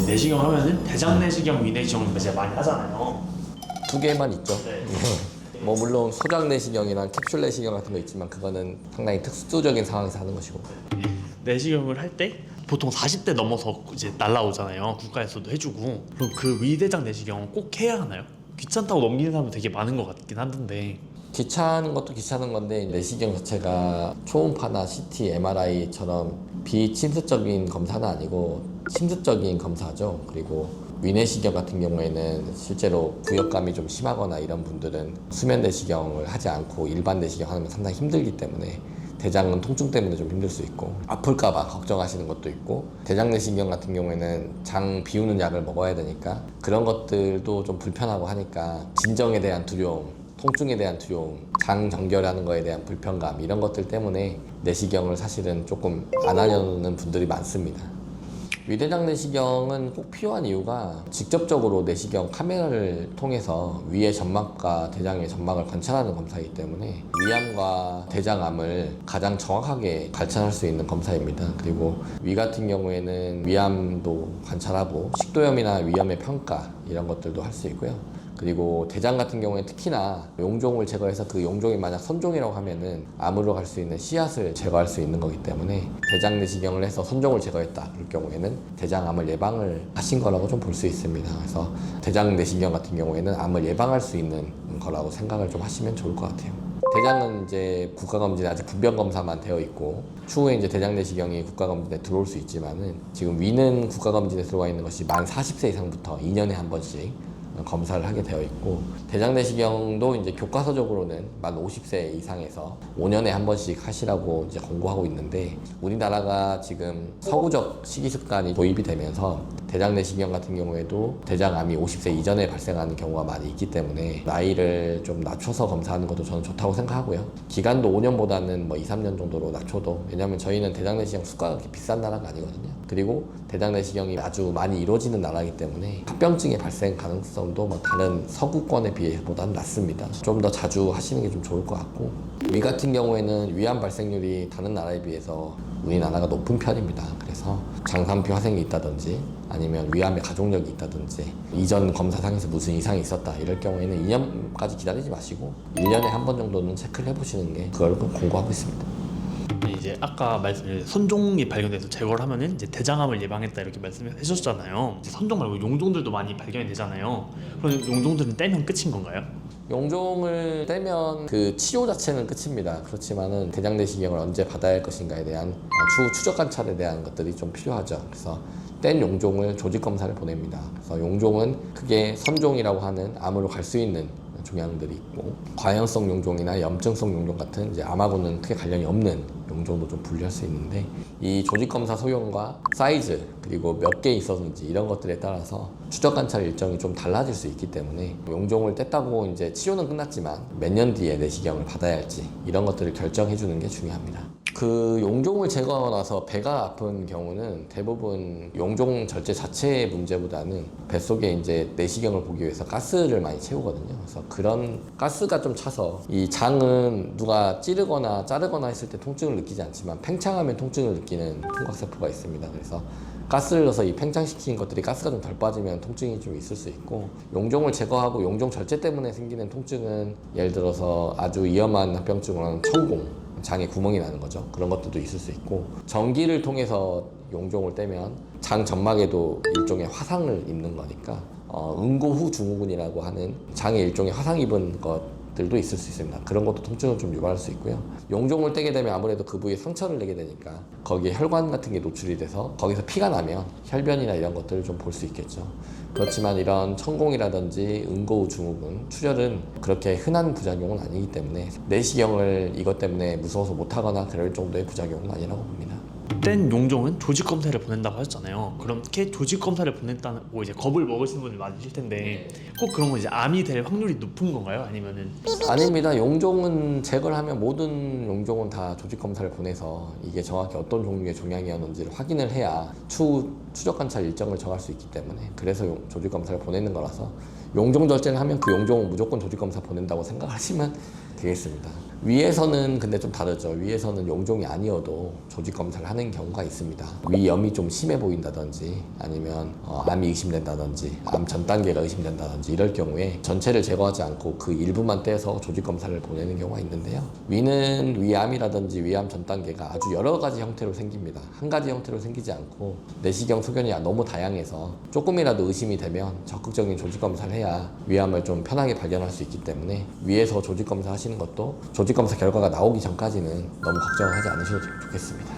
내시경 하면은 대장 내시경, 위내시경을 이제 많이 하잖아요. 두 개만 있죠. 네. 뭐 물론 소장 내시경이랑 캡슐 내시경 같은 거 있지만 그거는 상당히 특수적인 상황에서 하는 것이고. 내시경을 할 때 보통 40대 넘어서 이제 날라오잖아요. 국가에서도 해주고. 그럼 그 위대장 내시경 꼭 해야 하나요? 귀찮다고 넘기는 사람도 되게 많은 것 같긴 한데. 귀찮은 것도 귀찮은 건데 내시경 자체가 초음파나 CT, MRI처럼 비침습적인 검사는 아니고 침습적인 검사죠. 그리고 위내시경 같은 경우에는 실제로 부역감이 좀 심하거나 이런 분들은 수면 내시경을 하지 않고 일반 내시경 하면 상당히 힘들기 때문에 대장은 통증 때문에 좀 힘들 수 있고 아플까봐 걱정하시는 것도 있고 대장 내시경 같은 경우에는 장 비우는 약을 먹어야 되니까 그런 것들도 좀 불편하고 하니까 진정에 대한 두려움, 통증에 대한 두려움, 장 정결하는 거에 대한 불편감 이런 것들 때문에 내시경을 사실은 조금 안 하려는 분들이 많습니다. 위대장 내시경은 꼭 필요한 이유가 직접적으로 내시경 카메라를 통해서 위의 점막과 대장의 점막을 관찰하는 검사이기 때문에 위암과 대장암을 가장 정확하게 관찰할 수 있는 검사입니다. 그리고 위 같은 경우에는 위암도 관찰하고 식도염이나 위염의 평가 이런 것들도 할 수 있고요. 그리고 대장 같은 경우에 특히나 용종을 제거해서 그 용종이 만약 선종이라고 하면은 암으로 갈 수 있는 씨앗을 제거할 수 있는 거기 때문에 대장 내시경을 해서 선종을 제거했다 그럴 경우에는 대장암을 예방을 하신 거라고 좀 볼 수 있습니다. 그래서 대장 내시경 같은 경우에는 암을 예방할 수 있는 거라고 생각을 좀 하시면 좋을 것 같아요. 대장은 이제 국가검진에 아직 분변검사만 되어 있고 추후에 이제 대장 내시경이 국가검진에 들어올 수 있지만은 지금 위는 국가검진에 들어와 있는 것이 만 40세 이상부터 2년에 한 번씩 검사를 하게 되어 있고 대장 내시경도 이제 교과서적으로는 만 50세 이상에서 5년에 한 번씩 하시라고 이제 권고하고 있는데 우리나라가 지금 서구적 식이 습관이 도입이 되면서 대장 내시경 같은 경우에도 대장암이 50세 이전에 발생하는 경우가 많이 있기 때문에 나이를 좀 낮춰서 검사하는 것도 저는 좋다고 생각하고요. 기간도 5년보다는 뭐 2, 3년 정도로 낮춰도 왜냐하면 저희는 대장 내시경 수가가 그렇게 비싼 나라가 아니거든요. 그리고 대장 내시경이 아주 많이 이루어지는 나라이기 때문에 합병증의 발생 가능성도 뭐 다른 서구권에 비해보다는 낮습니다. 좀 더 자주 하시는 게 좀 좋을 것 같고 위 같은 경우에는 위암 발생률이 다른 나라에 비해서 우리나라가 높은 편입니다. 그래서 장산피 화생이 있다든지 아니면 위암의 가족력이 있다든지 이전 검사상에서 무슨 이상이 있었다 이럴 경우에는 2년까지 기다리지 마시고 1년에 한 번 정도는 체크를 해보시는 게 그걸 권고하고 있습니다. 이제 아까 말씀해 선종이 발견돼서 제거를 하면은 이제 대장암을 예방했다 이렇게 말씀해 주셨잖아요. 이제 선종 말고 용종들도 많이 발견이 되잖아요. 그럼 용종들은 떼면 끝인 건가요? 용종을 떼면 그 치료 자체는 끝입니다. 그렇지만은 대장 내시경을 언제 받아야 할 것인가에 대한 추후 추적 관찰에 대한 것들이 좀 필요하죠. 그래서 뗀 용종을 조직 검사를 보냅니다. 그래서 용종은 크게 선종이라고 하는 암으로 갈 수 있는 종양들이 있고 과형성 용종이나 염증성 용종 같은 이제 암하고는 크게 관련이 없는 용종도 좀 분류할 수 있는데 이 조직 검사 소형과 사이즈 그리고 몇 개 있었는지 이런 것들에 따라서 추적 관찰 일정이 좀 달라질 수 있기 때문에 용종을 뗐다고 이제 치료는 끝났지만 몇 년 뒤에 내시경을 받아야 할지 이런 것들을 결정해 주는 게 중요합니다. 그 용종을 제거하고 나서 배가 아픈 경우는 대부분 용종 절제 자체의 문제보다는 뱃속에 이제 내시경을 보기 위해서 가스를 많이 채우거든요. 그래서 그런 가스가 좀 차서 이 장은 누가 찌르거나 자르거나 했을 때 통증을 느끼지 않지만 팽창하면 통증을 느끼는 통각세포가 있습니다. 그래서 가스를 넣어서 이 팽창시킨 것들이 가스가 좀 덜 빠지면 통증이 좀 있을 수 있고 용종을 제거하고 용종 절제 때문에 생기는 통증은 예를 들어서 아주 위험한 합병증으로는 천공 장에 구멍이 나는 거죠. 그런 것들도 있을 수 있고 전기를 통해서 용종을 떼면 장 점막에도 일종의 화상을 입는 거니까 응고후 증후군이라고 하는 장에 일종의 화상 입은 것들도 있을 수 있습니다. 그런 것도 통증을 좀 유발할 수 있고요. 용종을 떼게 되면 아무래도 그 부위에 상처를 내게 되니까 거기에 혈관 같은 게 노출이 돼서 거기서 피가 나면 혈변이나 이런 것들을 좀 볼 수 있겠죠. 그렇지만 이런 천공이라든지 응고후 증후군, 출혈은 그렇게 흔한 부작용은 아니기 때문에 내시경을 이것 때문에 무서워서 못하거나 그럴 정도의 부작용은 아니라고 봅니다. 뗀 용종은 조직 검사를 보낸다고 하셨잖아요. 그렇게 조직 검사를 보냈다고 이제 겁을 먹으시는 분들 많으실 텐데 꼭 그런 건 이제 암이 될 확률이 높은 건가요? 아니면은 아닙니다. 용종은 제거를 하면 모든 용종은 다 조직 검사를 보내서 이게 정확히 어떤 종류의 종양이었는지를 확인을 해야 추후 추적 관찰 일정을 정할 수 있기 때문에 그래서 조직 검사를 보내는 거라서 용종 절제를 하면 그 용종은 무조건 조직 검사 보낸다고 생각하시면 되겠습니다. 위에서는 근데 좀 다르죠. 위에서는 용종이 아니어도 조직 검사를 하는 경우가 있습니다. 위염이 좀 심해 보인다든지 아니면 암이 의심된다든지 암 전 단계가 의심된다든지 이럴 경우에 전체를 제거하지 않고 그 일부만 떼서 조직 검사를 보내는 경우가 있는데요. 위는 위암이라든지 위암 전 단계가 아주 여러 가지 형태로 생깁니다. 한 가지 형태로 생기지 않고 내시경 소견이 너무 다양해서 조금이라도 의심이 되면 적극적인 조직 검사를 해야 위암을 좀 편하게 발견할 수 있기 때문에 위에서 조직 검사 하시는 것도 조직 검사 결과가 나오기 전까지는 너무 걱정하지 않으셔도 좋겠습니다.